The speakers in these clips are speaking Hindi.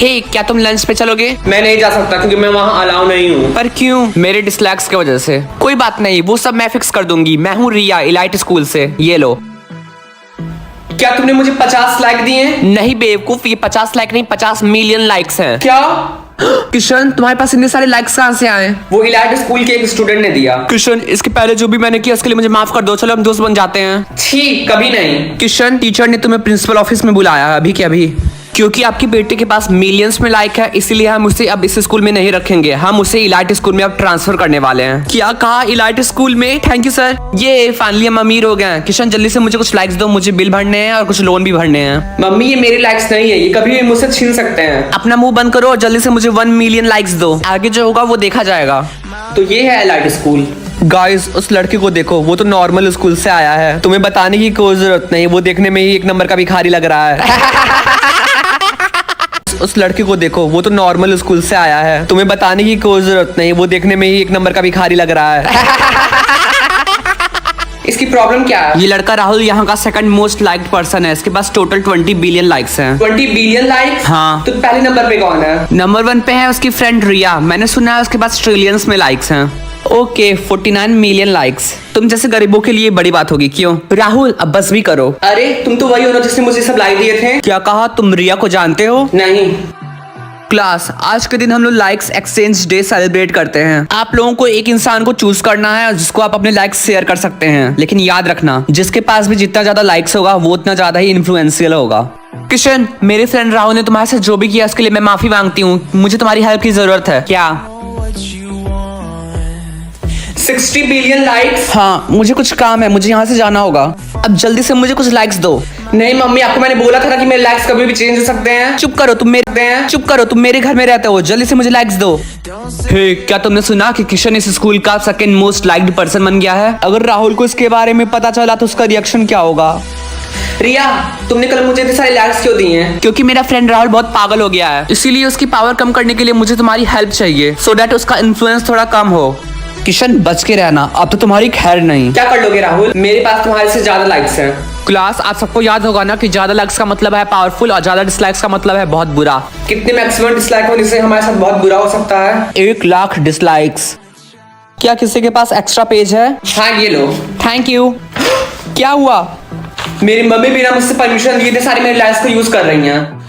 हे क्या तुम लंच पे चलोगे? मैं नहीं जा सकता क्योंकि मैं वहाँ अलाउ नहीं हूँ। पर क्यों? मेरे डिसलाइक्स की वजह से। कोई बात नहीं, वो सब मैं फिक्स कर दूंगी। मैं हूँ रिया, इलाइट स्कूल से। ये लो। क्या तुमने मुझे 50 लाइक दिए? नहीं बेवकूफ, ये 50 लाइक नहीं 50 मिलियन लाइक्स हैं। क्या? किशन तुम्हारे पास इतने सारे लाइक्स कहाँ से आए? वो इलाइट स्कूल के एक स्टूडेंट ने दिया। किशन इसके पहले जो भी मैंने किया उसके लिए मुझे माफ कर दो। चलो हम दोस्त बन जाते हैं। छी, कभी नहीं। किशन टीचर ने तुम्हें प्रिंसिपल ऑफिस में बुलाया है अभी के अभी, क्योंकि आपकी बेटे के पास मिलियंस में लाइक है, इसीलिए हम उसे अब इस स्कूल में नहीं रखेंगे। हम उसे इलाइट स्कूल में अब ट्रांसफर करने वाले हैं। क्या कहा? इलाइट स्कूल में? Thank you sir. ये फाइनली हम अमीर हो गए हैं। किशन जल्दी से मुझे कुछ लाइक्स दो, मुझे बिल भरने हैं और कुछ लोन भी भरने हैं। मम्मी ये मेरे लाइक्स नहीं है, ये कभी भी मुझसे छीन सकते हैं। अपना मुंह बंद करो और जल्दी से मुझे 1 मिलियन लाइक्स दो। आगे जो होगा वो देखा जाएगा। तो ये है इलाइट स्कूल। गाइस उस लड़के को देखो, वो तो नॉर्मल स्कूल से आया है। तुम्हें बताने की कोई जरूरत नहीं, वो देखने में ही एक नंबर का भिखारी लग रहा है। उस लड़के को देखो, वो तो नॉर्मल स्कूल से आया है। तुम्हें बताने की कोई जरूरत नहीं, वो देखने में ही एक नंबर का भिखारी लग रहा है। इसकी प्रॉब्लम क्या है? ये लड़का राहुल यहाँ का सेकंड मोस्ट लाइक्ड पर्सन है। इसके पास टोटल 20 बिलियन लाइक्स हैं। 20 बिलियन लाइक्स? हाँ। तो पहले नंबर पे कौन है? नंबर 1 पे है उसकी फ्रेंड रिया। मैंने सुना है उसके पास ट्रिलियंस में लाइक्स हैं। Okay 49 million likes. तुम जैसे गरीबों के लिए बड़ी बात होगी। क्यों? राहुल अब बस भी करो। अरे तुम तो वही हो ना जिसने मुझे सब लाइक दिए थे। क्या कहा? तुम रिया को जानते हो? नहीं। क्लास आज के दिन हम लोग लाइक्स एक्सचेंज डे सेलिब्रेट करते हैं। आप लोगों को एक इंसान को चूज करना है जिसको आप अपने लाइक्स शेयर कर सकते हैं, लेकिन याद रखना जिसके पास भी जितना ज्यादा लाइक्स होगा वो उतना ज्यादा ही इन्फ्लुएंशियल होगा। किशन मेरे फ्रेंड राहुल ने तुम्हारे साथ जो भी किया उसके लिए मैं माफी मांगती हूँ। मुझे तुम्हारी हेल्प की जरूरत है। क्या? 60 बिलियन लाइक्स? हाँ मुझे कुछ काम है, मुझे यहाँ से जाना होगा। अब जल्दी से मुझे कुछ लाइक्स दो। नहीं मम्मी, आपको मैंने बोला था ना कि मेरे लाइक्स कभी भी चेंज हो सकते हैं। चुप करो तुम मेरे घर में रहते हो। जल्दी से मुझे लाइक्स दो। हे क्या तुमने सुना कि किशन इस स्कूल का सेकंड मोस्ट लाइक्ड पर्सन बन गया है? अगर राहुल को इसके बारे में पता चला तो उसका रिएक्शन क्या होगा? रिया तुमने कल मुझे इतने सारे लाइक्स क्यों दिए हैं? क्योंकि मेरा फ्रेंड राहुल बहुत पागल हो गया है, इसीलिए उसकी पावर कम करने के लिए मुझे तुम्हारी हेल्प चाहिए, सो दैट उसका इन्फ्लुएंस थोड़ा कम हो। किशन बच के रहना, अब तो तुम्हारी खैर नहीं। क्या कर लोगे राहुल? मेरे पास तुम्हारे से ज्यादा लाइक्स हैं। क्लास आप सबको याद होगा ना कि ज्यादा लाइक्स का मतलब है पावरफुल और ज्यादा डिसलाइक्स का मतलब है बहुत बुरा। कितने मैक्सिमम डिसलाइक होने से हमारे साथ बहुत बुरा हो सकता है? 1 लाख डिसलाइक्स। क्या किसी के पास एक्स्ट्रा पेज है? हाँ ये लो। Thank you. क्या हुआ? मेरी मम्मी बिना मुझसे परमिशन दिए थे सारे मेरे लाइक्स को यूज कर रही हैं।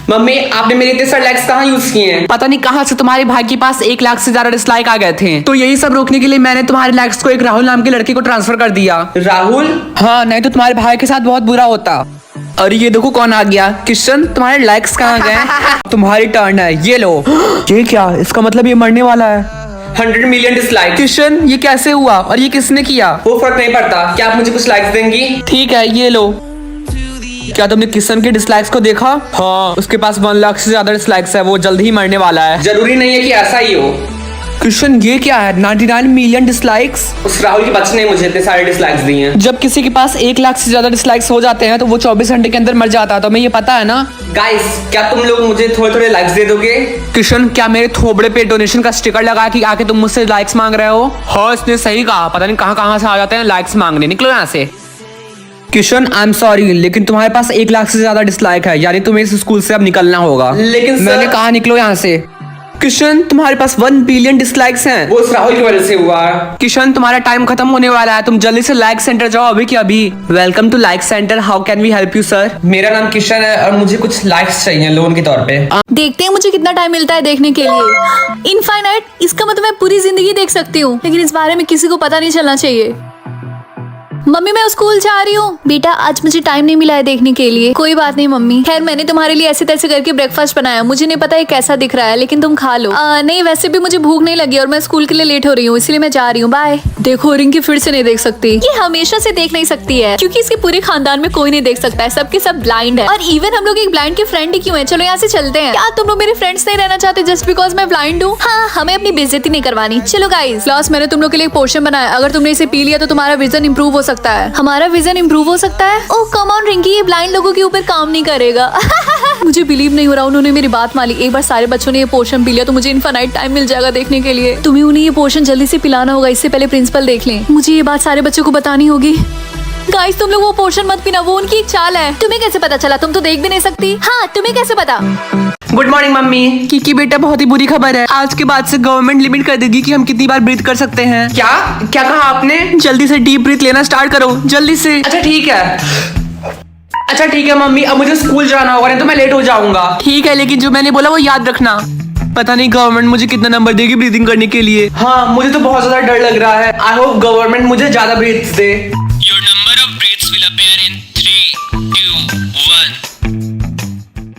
मम्मी आपने मेरे इतने सारे लाइक्स कहाँ यूज किए हैं? पता नहीं कहाँ से तुम्हारे भाई के पास 1 लाख से ज्यादा डिसलाइक आ गए थे, तो यही सब रोकने के लिए मैंने तुम्हारे लाइक्स को एक राहुल नाम के लड़के को ट्रांसफर कर दिया। राहुल? हाँ नहीं तो तुम्हारे भाई के साथ बहुत बुरा होता। अरे ये देखो कौन आ गया। किशन तुम्हारे लाइक्स कहाँ गए? तुम्हारी टर्न है, ये लो। ये क्या? इसका मतलब ये मरने वाला है। 100 मिलियन डिसलाइक। किशन ये कैसे हुआ और ये किसने किया? वो फर्क नहीं पड़ता। क्या आप मुझे कुछ लाइक्स देंगी? ठीक है ये लो। क्या तुमने किशन के डिसलाइक्स को देखा? हाँ उसके पास 1 लाख से ज्यादा डिसलाइक्स है, वो जल्दी ही मरने वाला है। जरूरी नहीं है कि ऐसा ही हो। किशन ये क्या है? 99 मिलियन डिसलाइक्स। उस राहुल के बच्चे ने मुझे इतने सारे डिसलाइक्स दिए हैं। जब किसी के पास 1 लाख से ज्यादा डिसलाइक्स हो जाते हैं तो वो 24 घंटे के अंदर मर जाता है, तो हमें ये पता है ना। गाइस क्या तुम लोग मुझे थोड़े थोड़े लाइक्स दे दोगे? किशन क्या मेरे थोबड़े पे डोनेशन का स्टिकर लगा कि आके तुम मुझसे लाइक्स मांग रहे हो? हाँ इसने सही कहा, पता नहीं कहाँ कहाँ से आ जाते हैं लाइक्स मांगने। निकलो यहाँ से। किशन आई एम सॉरी लेकिन तुम्हारे पास 1 लाख से ज्यादा डिसलाइक है, यानी तुम्हें इस स्कूल से अब निकलना होगा। लेकिन मैंने कहा निकलो यहाँ से। किशन तुम्हारे पास 1 बिलियन डिसलाइक्स हैं। वो उस राहुल की वजह से हुआ। किशन तुम्हारा टाइम खत्म होने वाला है, तुम जल्दी से लाइक सेंटर जाओ अभी के अभी। Welcome to like centre, how can we help you sir? मेरा नाम किशन है और मुझे कुछ लाइक्स चाहिए लोन के तौर पे। देखते हैं मुझे कितना टाइम मिलता है देखने के लिए। इनफाइनाइट, इसका मतलब मैं पूरी जिंदगी देख सकती हूँ, लेकिन इस बारे में किसी को पता नहीं चलना चाहिए। मम्मी मैं स्कूल जा रही हूँ। बेटा आज मुझे टाइम नहीं मिला है देखने के लिए। कोई बात नहीं मम्मी। खैर मैंने तुम्हारे लिए ऐसे तैसे करके ब्रेकफास्ट बनाया, मुझे नहीं पता ये कैसा दिख रहा है, लेकिन तुम खा लो। नहीं वैसे भी मुझे भूख नहीं लगी और मैं स्कूल के लिए लेट हो रही हूँ, इसलिए मैं जा रही हूँ। बाय। देखो रिंकी फिर से नहीं देख सकती। ये हमेशा से देख नहीं सकती है क्योंकि इसके पूरे खानदान में कोई नहीं देख सकता है, सबके सब ब्लाइंड है। और इवन हम लोग एक ब्लाइंड के फ्रेंड ही क्यों है। चलो यहाँ से चलते हैं। क्या तुम लोग मेरे फ्रेंड्स नहीं रहना चाहते जस्ट बिकॉज मैं ब्लाइंड हूँ? हाँ हमें अपनी बेइज्जती नहीं करवानी। चलो गाइस, क्लास मैंने तुम लोग के लिए एक पोर्शन बनाया, अगर तुमने इसे पी लिया तो तुम्हारा विजन इंप्रूव हो सकता है। हमारा विजन इंप्रूव हो सकता है? ओह कम ऑन रिंकी, ये ब्लाइंड लोगों के ऊपर काम नहीं करेगा। मुझे बिलीव नहीं हो रहा उन्होंने मेरी बात मानी। एक बार सारे बच्चों ने ये पोर्शन पी लिया तो मुझे इनफाइनाइट टाइम मिल जाएगा देखने के लिए। तुम्हें उन्हें ये पोर्शन जल्दी से पिलाना होगा, इससे पहले प्रिंसिपल देख लें। मुझे ये बात सारे बच्चों को बतानी होगी। गाइस तुम लोग वो पोर्शन मत पीना, वो उनकी एक चाल है। तुम्हें कैसे पता चला? तुम तो देख भी नहीं सकती। हाँ तुम्हें कैसे पता? Good morning mummy. की बेटा बहुत ही बुरी खबर है, आज के बाद से गवर्नमेंट लिमिट कर देगी कि हम कितनी बार ब्रीथ कर सकते हैं। क्या क्या कहा आपने? जल्दी से डीप ब्रीथ लेना स्टार्ट करो, जल्दी से। अच्छा ठीक है मम्मी, अब मुझे स्कूल जाना होगा, नहीं तो मैं लेट हो जाऊंगा। ठीक है, लेकिन जो मैंने बोला वो याद रखना। पता नहीं गवर्नमेंट मुझे कितना नंबर देगी ब्रीदिंग करने के लिए। हाँ, मुझे तो बहुत ज्यादा डर लग रहा है। आई होप गवर्नमेंट मुझे ज्यादा ब्रीथ्स दे। Your number of breaths will appear in 3, 2, 1.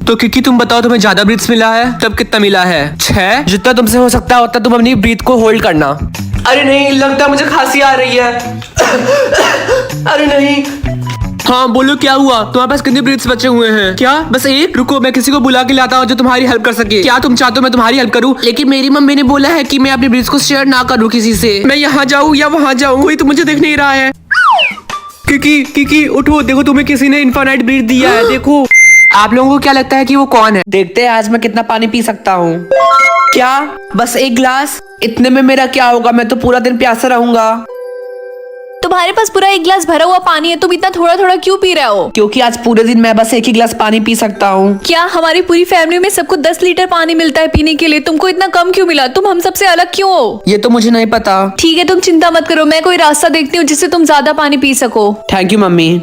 तो किकी तुम बताओ, तुम्हें ज्यादा ब्रीथ्स मिला है? तब कितना मिला है? 6? जितना तुमसे हो सकता है उतना तुम अपनी ब्रीथ को होल्ड करना। अरे नहीं, लगता है मुझे खांसी आ रही है। अरे नहीं। हाँ बोलो, क्या हुआ? तुम्हारे पास कितने ब्रीथ्स बचे हुए हैं? क्या बस एक? रुको, मैं किसी को बुला के लाता हूँ जो तुम्हारी हेल्प कर सके। क्या तुम चाहते हो मैं तुम्हारी हेल्प करूँ? लेकिन मेरी मम्मी ने बोला है कि मैं अपने ब्रीथ्स को शेयर ना करूँ किसी से। मैं यहाँ जाऊँ या वहाँ जाऊँ, वही तो मुझे दिख नहीं रहा है। किकी उठो, देखो तुम्हें किसी ने इनफाइनाइट ब्रीथ दिया है, देखो। आप लोगों को क्या लगता है कि वो कौन है? देखते हैं आज मैं कितना पानी पी सकता हूँ। क्या बस एक गिलास? इतने में मेरा क्या होगा, मैं तो पूरा दिन प्यासा रहूंगा। तुम्हारे पास पूरा एक गिलास भरा हुआ पानी है, तुम इतना थोड़ा थोड़ा क्यों पी रहे हो? क्योंकि आज पूरे दिन मैं बस एक ही गिलास पानी पी सकता हूँ। क्या हमारी पूरी फैमिली में सबको 10 लीटर पानी मिलता है पीने के लिए, तुमको इतना कम क्यों मिला? तुम हम सबसे अलग क्यों हो? ये तो मुझे नहीं पता। ठीक है, तुम चिंता मत करो, मैं कोई रास्ता देखती हूँ जिससे तुम ज्यादा पानी पी सको। Thank you mummy.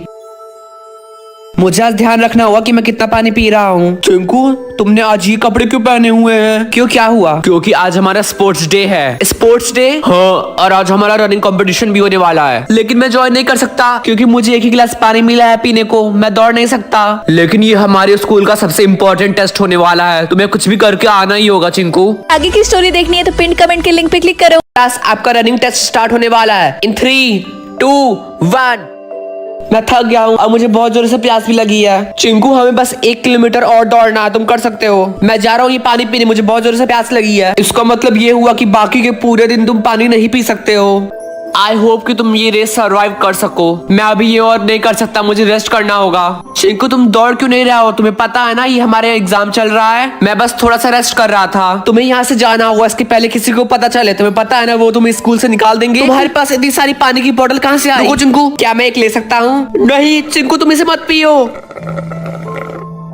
मुझे आज ध्यान रखना होगा कि मैं कितना पानी पी रहा हूँ। चिंकू, तुमने आज ये कपड़े क्यों पहने हुए हैं? क्यों, क्या हुआ? क्योंकि आज हमारा स्पोर्ट्स डे है। Sports day? हाँ, और आज हमारा रनिंग कंपटीशन भी होने वाला है। लेकिन मैं ज्वाइन नहीं कर सकता क्योंकि मुझे एक ही गिलास पानी मिला है पीने को, मैं दौड़ नहीं सकता। लेकिन ये हमारे स्कूल का सबसे इम्पोर्टेंट टेस्ट होने वाला है, तुम्हें कुछ भी करके आना ही होगा चिंकू। आगे की स्टोरी देखनी है तो पिन कमेंट के लिंक पे क्लिक करो। क्लास, आपका रनिंग टेस्ट स्टार्ट होने वाला है इन 3, 2, 1। मैं थक गया हूँ और मुझे बहुत जोर से प्यास भी लगी है। चिंकू, हमें बस 1 किलोमीटर और दौड़ना है, तुम कर सकते हो। मैं जा रहा हूँ ये पानी पीने, मुझे बहुत जोर से प्यास लगी है। इसका मतलब ये हुआ कि बाकी के पूरे दिन तुम पानी नहीं पी सकते हो। आई होप कि तुम ये रेस सरवाइव कर सको। मैं अभी ये और नहीं कर सकता, मुझे रेस्ट करना होगा। चिंकू, तुम दौड़ क्यों नहीं रहे हो? तुम्हें पता है ना ये हमारे एग्जाम चल रहा है। मैं बस थोड़ा सा रेस्ट कर रहा था। तुम्हें यहाँ से जाना होगा, इसके पहले किसी को पता चले। तुम्हें पता है ना वो तुम्हें स्कूल से निकाल देंगे। तुम्हारे पास इतनी सारी पानी की बोतल कहाँ से आई? रुको चिंकू, क्या मैं एक ले सकता हूँ? नहीं चिंकू, तुम इसे मत पियो।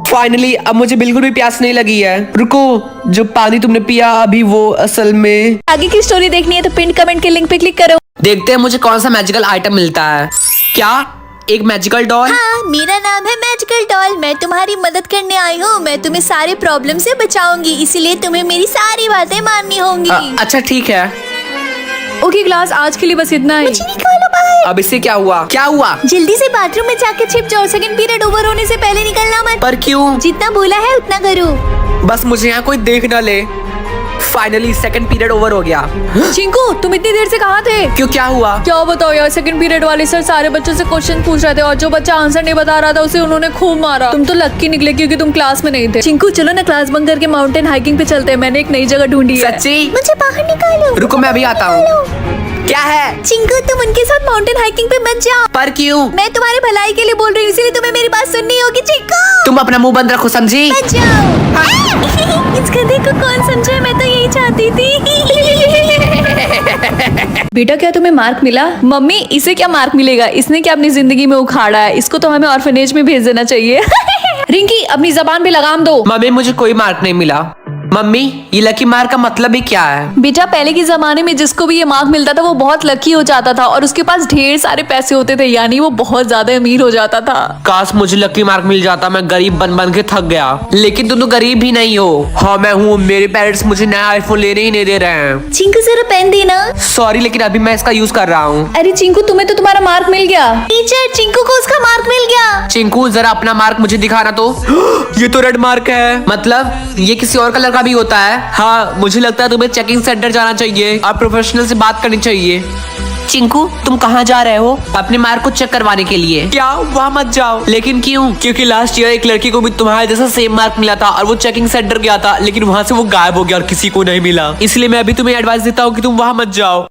फाइनली अब मुझे बिल्कुल भी प्यास नहीं लगी है। रुको, जो पानी तुमने पिया अभी वो असल में। आगे की स्टोरी देखनी है तो पिन कमेंट के लिंक पे क्लिक करो। देखते हैं मुझे कौन सा मैजिकल आइटम मिलता है। क्या एक मैजिकल डॉल? हाँ, मेरा नाम है मैजिकल डॉल। मैं तुम्हारी मदद करने आई हूँ। मैं तुम्हें सारे प्रॉब्लम से बचाऊंगी, इसीलिए तुम्हें मेरी सारी बातें माननी होंगी। अच्छा ठीक है। ओके क्लास, आज के लिए बस इतना ही। निकालो बाहर। अब इससे क्या हुआ? क्या हुआ? जल्दी से बाथरूम में जाके छिप जाओ, सेकंड पीरियड ओवर होने से पहले निकलना मत। पर क्यों? जितना बोला है उतना करो। बस मुझे यहाँ कोई देख ना ले। फाइनली सेकंड पीरियड ओवर हो गया। चिंकू, तुम इतनी देर से कहाँ थे? क्यों, क्या हुआ? क्या बताओ यार, सेकंड पीरियड वाले सर सारे बच्चों से क्वेश्चन पूछ रहे थे और जो बच्चा आंसर नहीं बता रहा था उसे उन्होंने खूब मारा। तुम तो लक्की निकले क्योंकि तुम क्लास में नहीं थे। चिंकू, चलो ना क्लास बंक करके माउंटेन हाइकिंग पे चलते हैं। मैंने एक नई जगह ढूंढी है। सच्ची? मुझे बाहर निकालो। रुको, मैं अभी आता हूँ। क्या है? चिंकू, तुम उनके साथ माउंटेन हाइकिंग पे मत जाओ। पर क्यों? मैं तुम्हारे भलाई के लिए बोल रही हूँ, इसीलिए तुम्हें मेरी बात सुननी होगी। चिंकू, तुम अपना मुंह बंद रखो, समझी? मत जाओ। इस गधे को कौन समझे, मैं तो यही चाहती थी। बेटा, क्या तुम्हें मार्क मिला? मम्मी, इसे क्या मार्क मिलेगा? इसने क्या अपनी जिंदगी में उखाड़ा है? इसको तो हमें ऑर्फनेज में भेज देना चाहिए। रिंकी, अपनी जबान पे लगाम दो। मम्मी, मुझे कोई मार्क नहीं मिला। मम्मी, ये लकी मार्क का मतलब ही क्या है? बेटा, पहले के जमाने में जिसको भी ये मार्क मिलता था वो बहुत लकी हो जाता था और उसके पास ढेर सारे पैसे होते थे, यानी वो बहुत ज्यादा अमीर हो जाता था। काश मुझे लकी मार्क मिल जाता, मैं गरीब बन बन के थक गया। लेकिन तुम तो गरीब भी नहीं हो। हाँ मैं हूँ, मेरे पेरेंट्स मुझे नया आईफोन लेने ही नहीं दे रहे हैं। चिंकू, जरा पेन देना। सॉरी, लेकिन अभी मैं इसका यूज कर रहा हूँ। अरे चिंकू, तुम्हें तो तुम्हारा मार्क मिल गया। टीचर, चिंकू को उसका मार्क मिल गया। चिंकू, जरा अपना मार्क मुझे दिखाना तो। ये तो रेड मार्क है। मतलब ये किसी और कलर का भी होता है? हाँ, मुझे लगता है तुम्हें चेकिंग सेंटर जाना चाहिए और प्रोफेशनल से बात करनी चाहिए। चिंकू, तुम कहाँ जा रहे हो? अपने मार्क को चेक करवाने के लिए। क्या? वहाँ मत जाओ। लेकिन क्यों? क्योंकि लास्ट ईयर एक लड़की को भी तुम्हारे जैसा सेम मार्क मिला था और वो चेकिंग सेंटर गया था, लेकिन वहाँ से वो गायब हो गया और किसी को नहीं मिला। इसलिए मैं अभी तुम्हें एडवाइस देता हूँ कि तुम वहाँ मत जाओ।